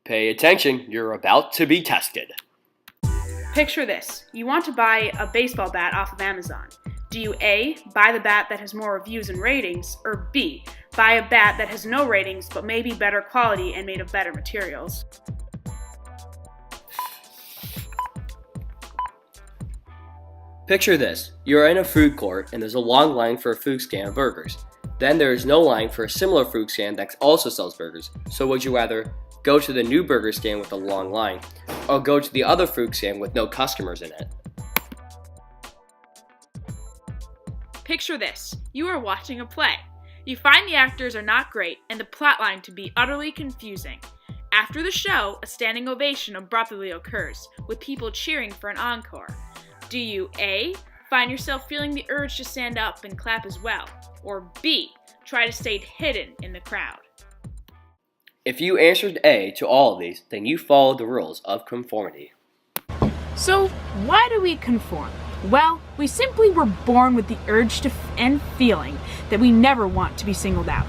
Pay attention, you're about to be tested. Picture this. You want to buy a baseball bat off of Amazon. Do you A, buy the bat that has more reviews and ratings, or B, buy a bat that has no ratings but may be better quality and made of better materials? Picture this. You're in a food court and there's a long line for a food stand of burgers. Then there is no line for a similar food stand that also sells burgers. So would you rather go to the new burger stand with a long line, or go to the other food stand with no customers in it? Picture this. You are watching a play. You find the actors are not great and the plotline to be utterly confusing. After the show, a standing ovation abruptly occurs, with people cheering for an encore. Do you A, find yourself feeling the urge to stand up and clap as well, or B, try to stay hidden in the crowd? If you answered A to all of these, then you followed the rules of conformity. So, why do we conform? Well, we simply were born with the urge to and feeling that we never want to be singled out.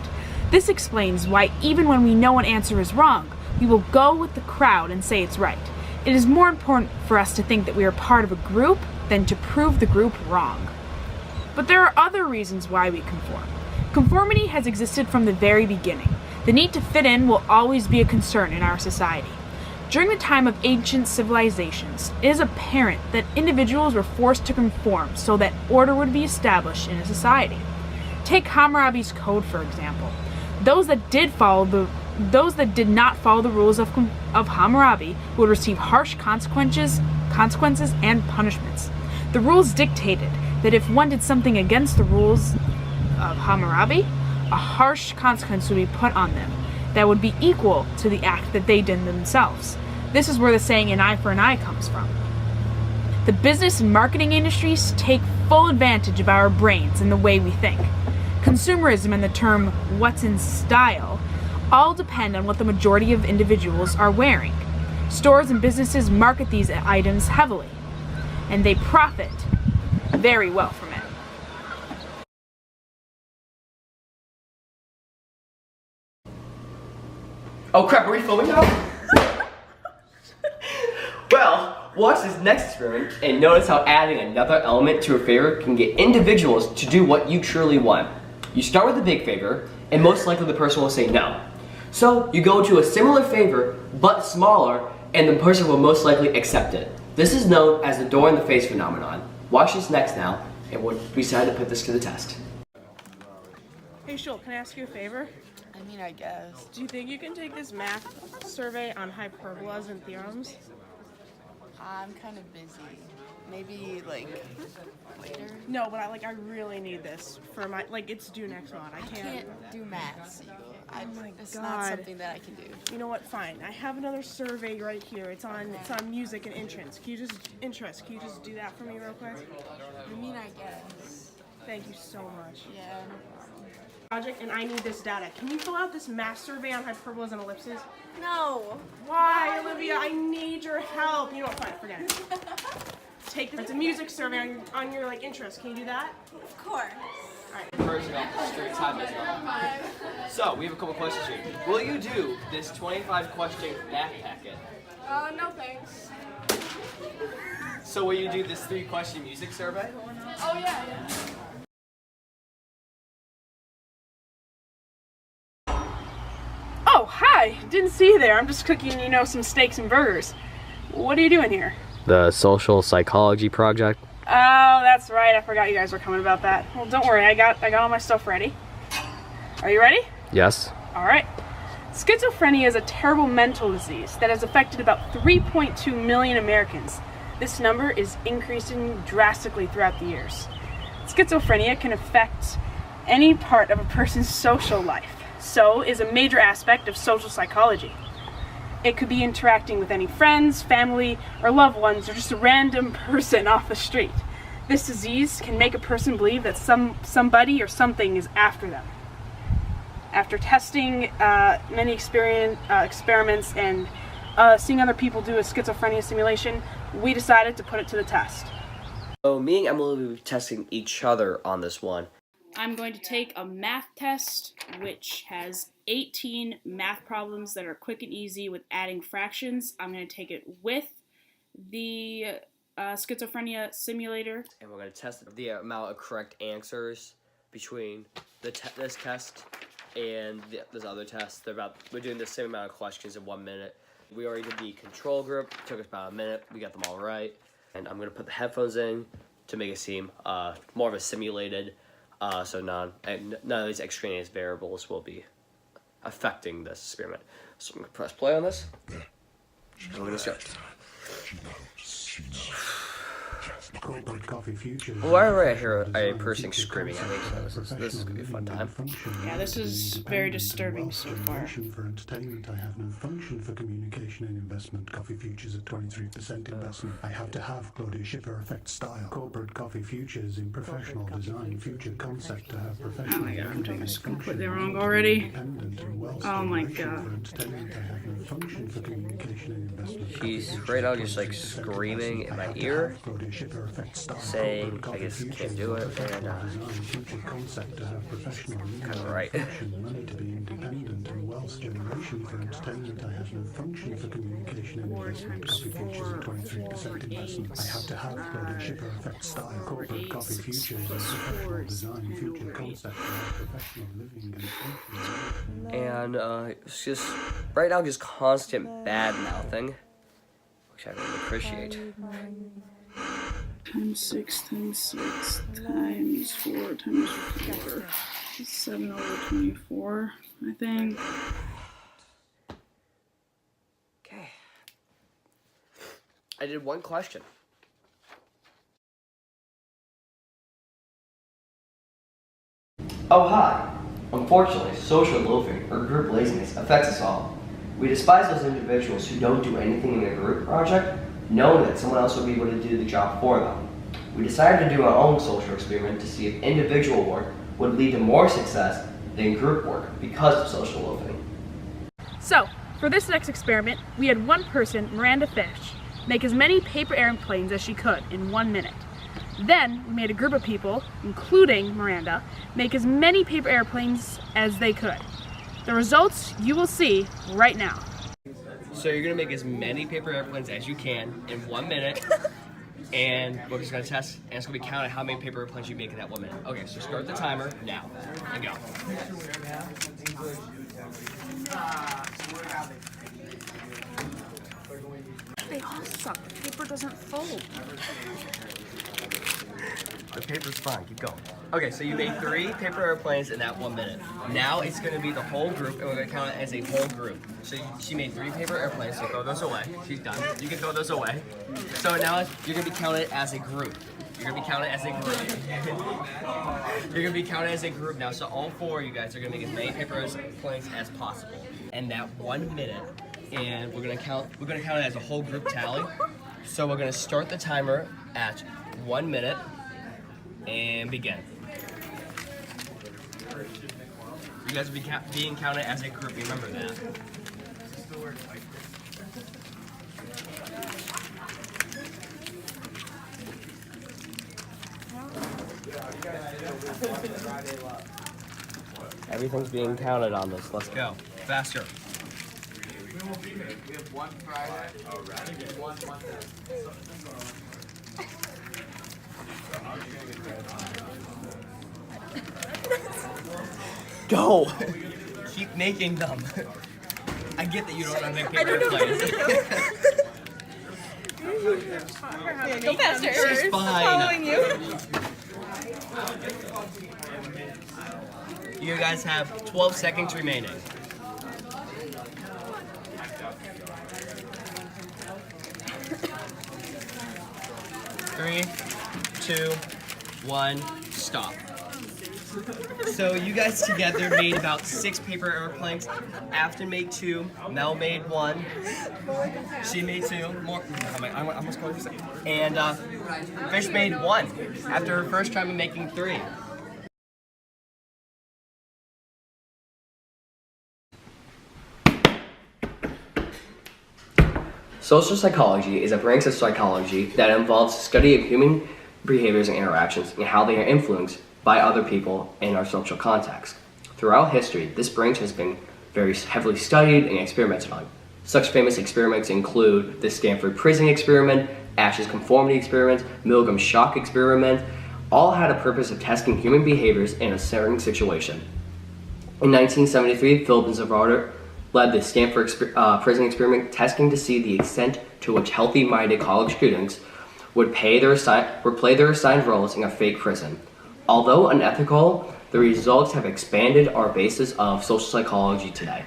This explains why even when we know an answer is wrong, we will go with the crowd and say it's right. It is more important for us to think that we are part of a group than to prove the group wrong. But there are other reasons why we conform. Conformity has existed from the very beginning. The need to fit in will always be a concern in our society. During the time of ancient civilizations, it is apparent that individuals were forced to conform so that order would be established in a society. Take Hammurabi's code, for example. Those that did not follow the rules of Hammurabi would receive harsh consequences and punishments. The rules dictated that if one did something against the rules of Hammurabi, a harsh consequence would be put on them that would be equal to the act that they did themselves. This is where the saying an eye for an eye comes from. The business and marketing industries take full advantage of our brains and the way we think. Consumerism and the term "what's in style" all depend on what the majority of individuals are wearing. Stores and businesses market these items heavily, and they profit very well from it. Oh crap, are we filming now? Well, watch this next experiment and notice how adding another element to a favor can get individuals to do what you truly want. You start with a big favor, and most likely the person will say no. So you go to a similar favor, but smaller, and the person will most likely accept it. This is known as the door in the face phenomenon. Watch this next now, and we'll decide to put this to the test. Hey Shul, can I ask you a favor? I mean, I guess. Do you think you can take this math survey on hyperbolas and theorems? I'm kind of busy. Maybe, like, later? No, but I really need this for my, it's due next month. I I can't. can't do math, so it's not God. something that I can do. You know what? Fine. I have another survey right here. It's on music and entrance. Can you just do that for me real quick? I mean, I guess. Thank you so much. Yeah. Project, and I need this data. Can you fill out this math survey on hyperbolas and ellipses? No. Why, Olivia? I need your help. You know what? Fine. Forget it. Take this. It's a music survey on your interest. Can you do that? Of course. So, we have a couple questions here. Will you do this 25 question math packet? No thanks. So will you do this 3-question music survey? Oh yeah. Oh, hi. Didn't see you there. I'm just cooking, some steaks and burgers. What are you doing here? The social psychology project. Oh, that's right. I forgot you guys were coming about that. Well, don't worry. I got all my stuff ready. Are you ready? Yes. All right. Schizophrenia is a terrible mental disease that has affected about 3.2 million Americans. This number is increasing drastically throughout the years. Schizophrenia can affect any part of a person's social life, so is a major aspect of social psychology. It could be interacting with any friends, family, or loved ones, or just a random person off the street. This disease can make a person believe that somebody or something is after them. After testing many experiments and seeing other people do a schizophrenia simulation, we decided to put it to the test. So me and Emily will be testing each other on this one. I'm going to take a math test which has 18 math problems that are quick and easy with adding fractions. I'm going to take it with the schizophrenia simulator. And we're going to test the amount of correct answers between this test and this other test. We're doing the same amount of questions in 1 minute. We already did the control group. It took us about a minute. We got them all right. And I'm going to put the headphones in to make it seem more of a simulated, so none of these extraneous variables will be affecting this experiment. So I'm going to press play on this. And we're going to start. Whenever I hear a person screaming at me, so this is going to be a fun time. Yeah, this is very disturbing so far. For entertainment, I have no function for communication and investment. Coffee futures at 23% investment. I have to have Claudia Schiffer effect style. Corporate coffee futures in professional design. Future concept to have professional. Oh my god, I'm doing this completely wrong already. Oh my god. She's right now just like screaming in my ear, saying I just can't do it, and kind of right. 4 times 4, 4, 8, I have to have Claudia Schiffer effect style. Corporate coffee futures in professional design. Future concept to have professional living and it's just right now just constant bad mouthing, which I really appreciate. times 6 times 6 times 4 times 4. 7 over 24, I think. Okay. I did one question. Oh, hi. Unfortunately, social loafing or group laziness affects us all. We despise those individuals who don't do anything in a group project, knowing that someone else will be able to do the job for them. We decided to do our own social experiment to see if individual work would lead to more success than group work because of social loafing. So, for this next experiment, we had one person, Miranda Fish, make as many paper airplanes as she could in 1 minute. Then, we made a group of people, including Miranda, make as many paper airplanes as they could. The results you will see right now. So you're gonna make as many paper airplanes as you can in 1 minute, and we're just gonna test, and it's gonna be counted how many paper airplanes you make in that 1 minute. Okay, so start the timer now, and go. They all suck. Paper doesn't fold. The paper's fine, keep going. Okay, so you made 3 paper airplanes in that 1 minute. Now it's gonna be the whole group, and we're gonna count it as a whole group. So she made 3 paper airplanes, so throw those away. She's done. You can throw those away. So now you're gonna be counted as a group. You're gonna be counted as a group. You're gonna be counted as a group now, so all 4 of you guys are gonna make as many paper airplanes as possible in that 1 minute. And we're gonna count it as a whole group tally. So we're gonna start the timer at 1 minute and begin. You guys will be being counted as a group, remember that. Everything's being counted on this. Let's go. Faster. We have one Friday. Oh, right. One Monday. Go! Keep making them. I get that you don't want to make paper airplanes. Go faster. It's fine. You guys have 12 seconds remaining. 3, 2, 1, stop. So you guys together made about 6 paper airplanes. After made 2, Mel made 1. She made 2. More. I almost called you. And Fish made 1 after her first time of making 3. Social psychology is a branch of psychology that involves the study of human behaviors and interactions and how they are influenced by other people in our social context. Throughout history, this branch has been very heavily studied and experimented on. Such famous experiments include the Stanford Prison Experiment, Ash's Conformity Experiment, Milgram's Shock Experiment. All had a purpose of testing human behaviors in a certain situation. In 1973, Philip and Zavardar led the Stanford Prison Experiment, testing to see the extent to which healthy-minded college students would play their assigned roles in a fake prison. Although unethical, the results have expanded our basis of social psychology today.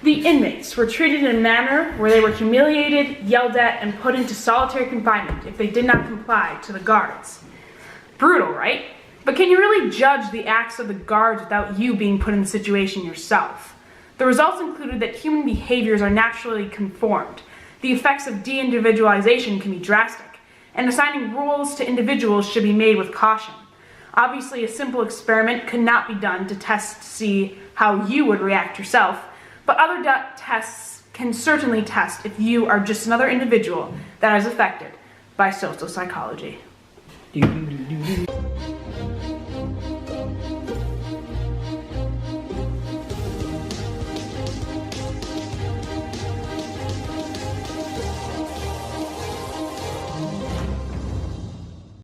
The inmates were treated in a manner where they were humiliated, yelled at, and put into solitary confinement if they did not comply to the guards. Brutal, right? But can you really judge the acts of the guards without you being put in the situation yourself? The results included that human behaviors are naturally conformed. The effects of de-individualization can be drastic, and assigning rules to individuals should be made with caution. Obviously, a simple experiment could not be done to test to see how you would react yourself, but other tests can certainly test if you are just another individual that is affected by social psychology.